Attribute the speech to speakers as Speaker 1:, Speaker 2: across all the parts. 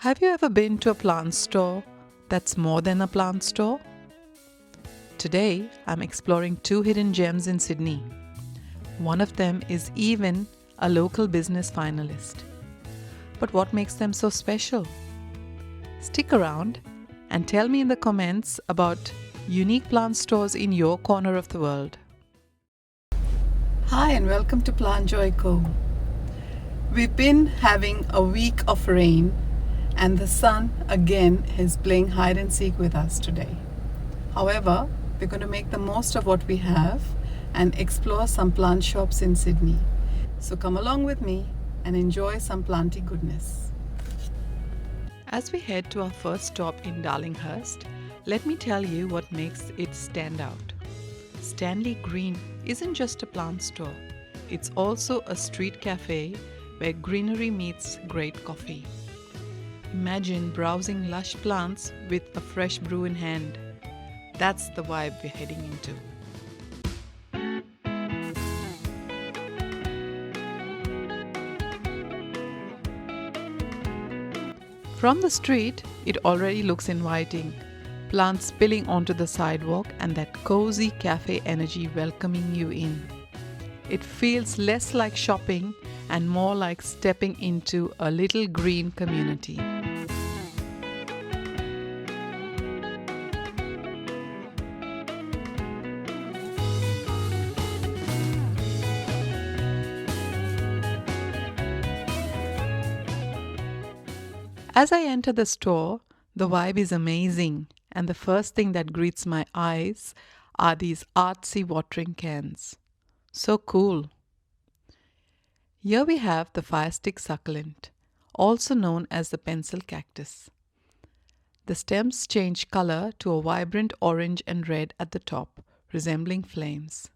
Speaker 1: Have you ever been to a plant store that's more than a plant store? Today, I'm exploring two hidden gems in Sydney. One of them is even a local business finalist. But what makes them so special? Stick around and tell me in the comments about unique plant stores in your corner of the world.
Speaker 2: Hi and welcome to Plant Joy Co. We've been having a week of rain and the sun again is playing hide and seek with us today. However, we're going to make the most of what we have and explore some plant shops in Sydney. So come along with me and enjoy some planty goodness.
Speaker 1: As we head to our first stop in Darlinghurst, let me tell you what makes it stand out. Stanley Green isn't just a plant store, it's also a street cafe where greenery meets great coffee. Imagine browsing lush plants with a fresh brew in hand. That's the vibe we're heading into. From the street, it already looks inviting. Plants spilling onto the sidewalk and that cozy cafe energy welcoming you in. It feels less like shopping and more like stepping into a little green community. As I enter the store, the vibe is amazing, and the first thing that greets my eyes are these artsy watering cans. So cool. Here we have the fire stick succulent, also known as the pencil cactus. The stems change color to a vibrant orange and red at the top, resembling flames.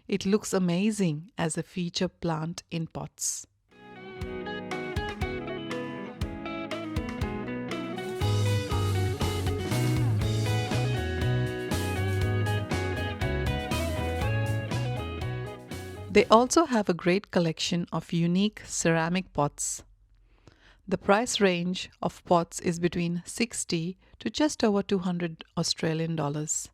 Speaker 1: It looks amazing as a feature plant in pots. They also have a great collection of unique ceramic pots. The price range of pots is between 60 to just over 200 Australian dollars.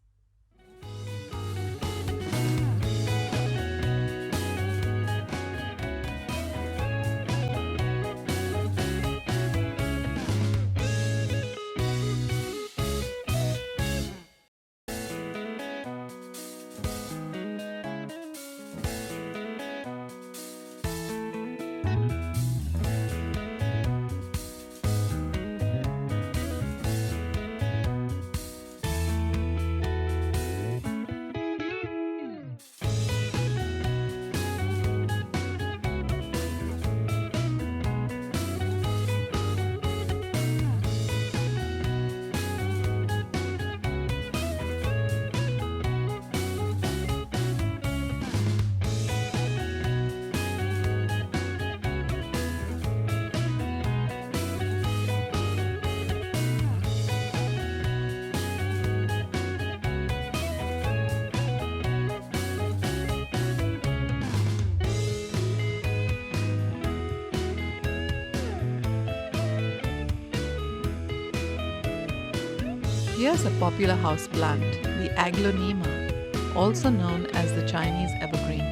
Speaker 1: Here's a popular houseplant, the Aglaonema, also known as the Chinese evergreen.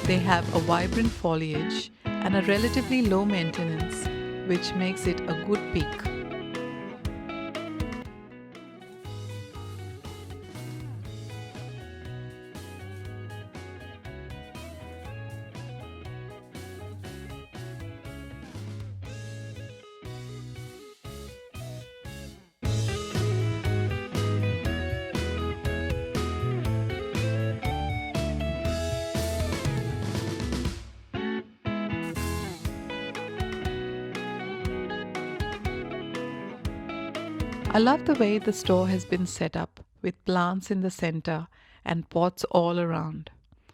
Speaker 1: They have a vibrant foliage and a relatively low maintenance, which makes it a good pick. I love the way the store has been set up with plants in the center and pots all around.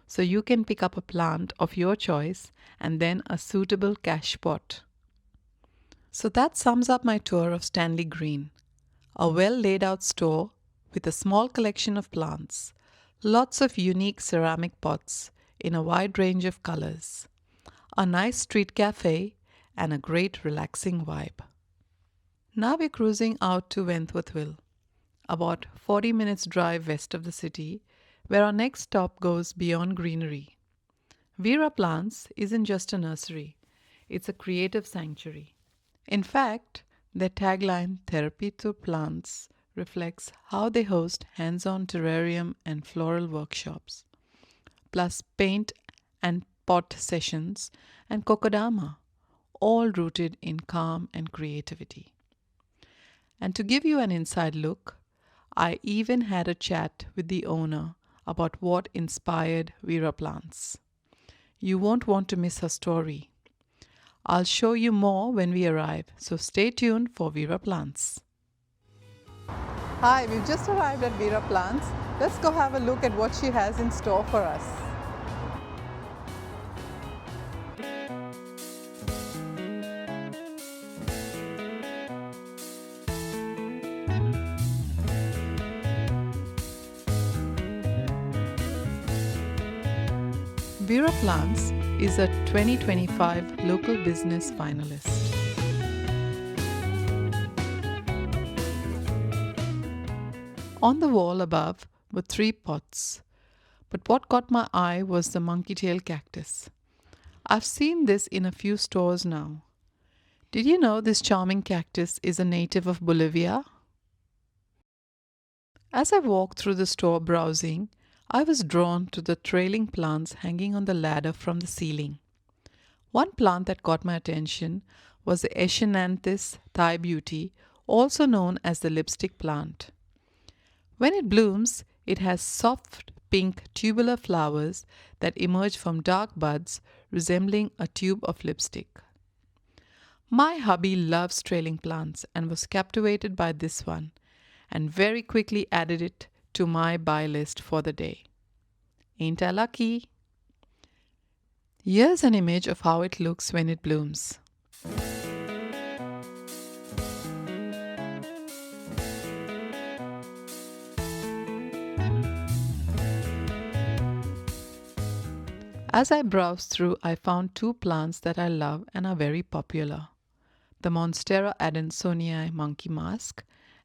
Speaker 1: So you can pick up a plant of your choice and then a suitable cash pot. So that sums up my tour of Stanley Green, a well laid out store with a small collection of plants, lots of unique ceramic pots in a wide range of colors, a nice street cafe, and a great relaxing vibe. Now we're cruising out to Wentworthville, about 40 minutes drive west of the city, where our next stop goes beyond greenery. Wera Plants isn't just a nursery, it's a creative sanctuary. In fact, their tagline, Therapy Through Plants, reflects how they host hands-on terrarium and floral workshops, plus paint and pot sessions and kokodama, all rooted in calm and creativity. And to give you an inside look, I even had a chat with the owner about what inspired Wera Plants. You won't want to miss her story. I'll show you more when we arrive, so stay tuned for Wera Plants. Hi, we've just arrived at Wera Plants. Let's go have a look at what she has in store for us. Wera Plants is a 2025 local business finalist. On the wall above were 3 pots, but what caught my eye was the monkey-tail cactus. I've seen this in a few stores now. Did you know this charming cactus is a native of Bolivia? As I walked through the store browsing, I was drawn to the trailing plants hanging on the ladder from the ceiling. One plant that caught my attention was the Echinanthus Thai Beauty, also known as the lipstick plant. When it blooms, it has soft pink tubular flowers that emerge from dark buds resembling a tube of lipstick. My hubby loves trailing plants and was captivated by this one, and very quickly added it to my buy list for the day. Ain't I lucky? Here's an image of how it looks when it blooms. As I browsed through, I found 2 plants that I love and are very popular: the Monstera adansonii monkey mask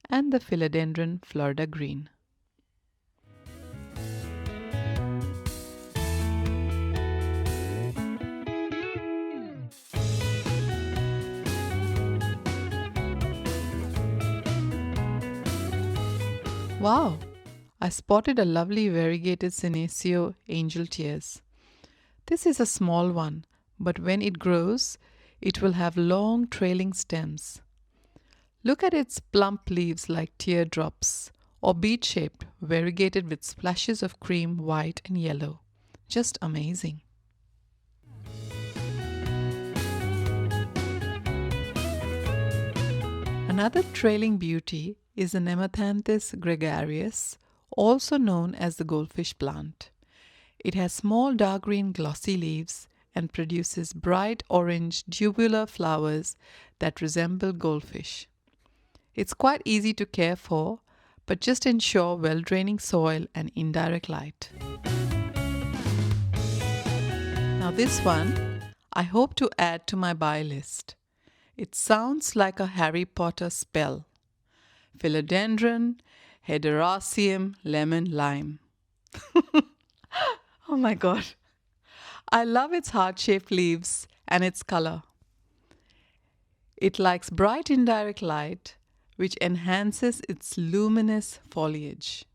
Speaker 1: and the Philodendron Florida green. Wow! I spotted a lovely variegated Senecio angel tears. This is a small one, but when it grows, it will have long trailing stems. Look at its plump leaves like teardrops, or bead-shaped, variegated with splashes of cream, white and yellow. Just amazing. Another trailing beauty is the Namatanthus gregarious, also known as the goldfish plant. It has small dark green glossy leaves and produces bright orange tubular flowers that resemble goldfish. It's quite easy to care for, but just ensure well-draining soil and indirect light. Now this one, I hope to add to my buy list. It sounds like a Harry Potter spell. Philodendron, Hederaceum, lemon, lime. Oh my god. I love its heart-shaped leaves and its color. It likes bright indirect light, which enhances its luminous foliage.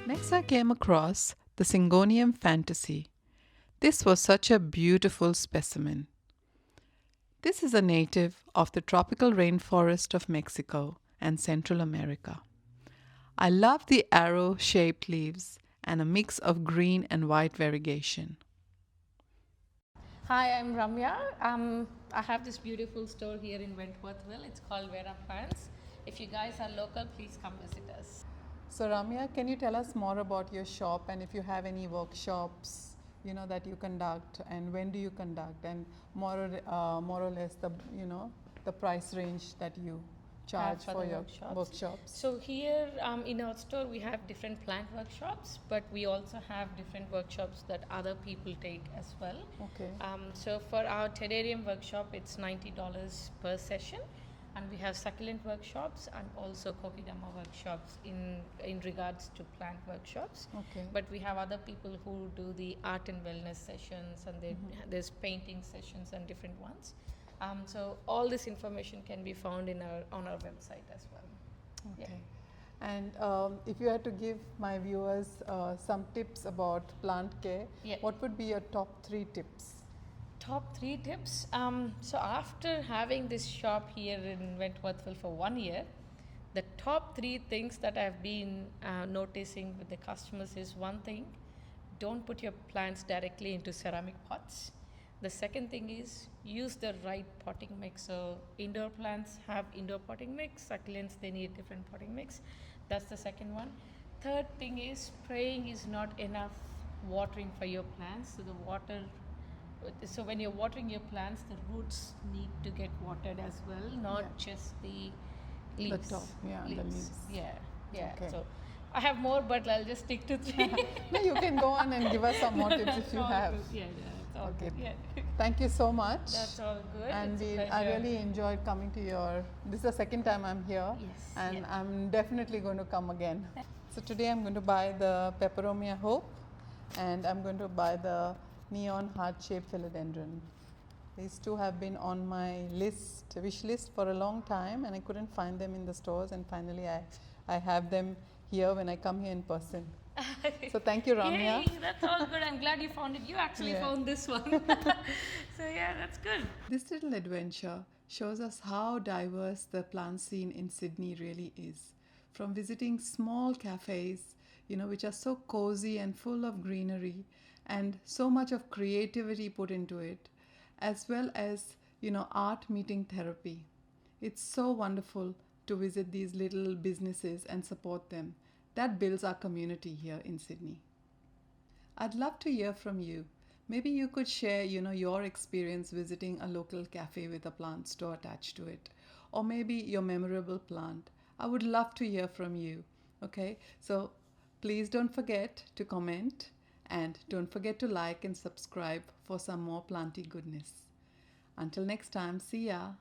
Speaker 1: Next, I came across the Syngonium fantasy. This was such a beautiful specimen. This is a native of the tropical rainforest of Mexico and Central America. I love the arrow-shaped leaves and a mix of green and white variegation.
Speaker 3: Hi, I'm Ramiya. I have this beautiful store here in Wentworthville. It's called Wera Plants. If you guys are local, please come visit us.
Speaker 1: So Ramiya, can you tell us more about your shop and if you have any workshops
Speaker 2: that you conduct, and when do you conduct, and more or less the price range that you charge for
Speaker 3: the
Speaker 2: your
Speaker 3: workshops.
Speaker 2: workshops.
Speaker 3: So here in our store we have different plant workshops, but we also have different workshops that other people take as well.
Speaker 2: Okay.
Speaker 3: So for our terrarium workshop, it's $90 per session, and we have succulent workshops and also kokedama workshops in regards to plant workshops.
Speaker 2: Okay.
Speaker 3: But we have other people who do the art and wellness sessions, and there's painting sessions and different ones. So all this information can be found on our website as well.
Speaker 2: Okay. And if you had to give my viewers some tips about plant care, what would be your top 3 tips?
Speaker 3: Top 3 tips. So after having this shop here in Wentworthville for 1 year, the top 3 things that I've been noticing with the customers is, one thing, don't put your plants directly into ceramic pots. The second thing is, use the right potting mix. So indoor plants have indoor potting mix, succulents they need different potting mix. That's the second one. Third thing is, spraying is not enough watering for your plants. So when you're watering your plants, the roots need to get watered as well, not just the leaves.
Speaker 2: The top, the leaves.
Speaker 3: Yeah.
Speaker 2: Okay.
Speaker 3: So I have more, but I'll just stick to 3.
Speaker 2: No, you can go on and give us some more tips if you have.
Speaker 3: Yeah, it's all
Speaker 2: Okay.
Speaker 3: good. Yeah.
Speaker 2: Thank you so much.
Speaker 3: That's all good.
Speaker 2: And
Speaker 3: It's a
Speaker 2: I
Speaker 3: pleasure.
Speaker 2: really enjoyed coming to this is the second time I'm here.
Speaker 3: Yes,
Speaker 2: And
Speaker 3: yeah.
Speaker 2: I'm definitely going to come again. So today I'm going to buy the Peperomia Hope, and I'm going to buy the neon heart-shaped philodendron. These two have been on my wish list for a long time, and I couldn't find them in the stores, and finally I have them here when I come here in person. So thank you, Ramiya.
Speaker 3: Yay, that's all good. I'm glad you found it. You actually found this one. So yeah, that's good.
Speaker 2: This little adventure shows us how diverse the plant scene in Sydney really is. From visiting small cafes, which are so cozy and full of greenery and so much of creativity put into it, as well as, art meeting therapy. It's so wonderful to visit these little businesses and support them. That builds our community here in Sydney. I'd love to hear from you. Maybe you could share, your experience visiting a local cafe with a plant store attached to it, or maybe your memorable plant. I would love to hear from you. Okay, so please don't forget to comment, and don't forget to like and subscribe for some more planty goodness. Until next time, see ya.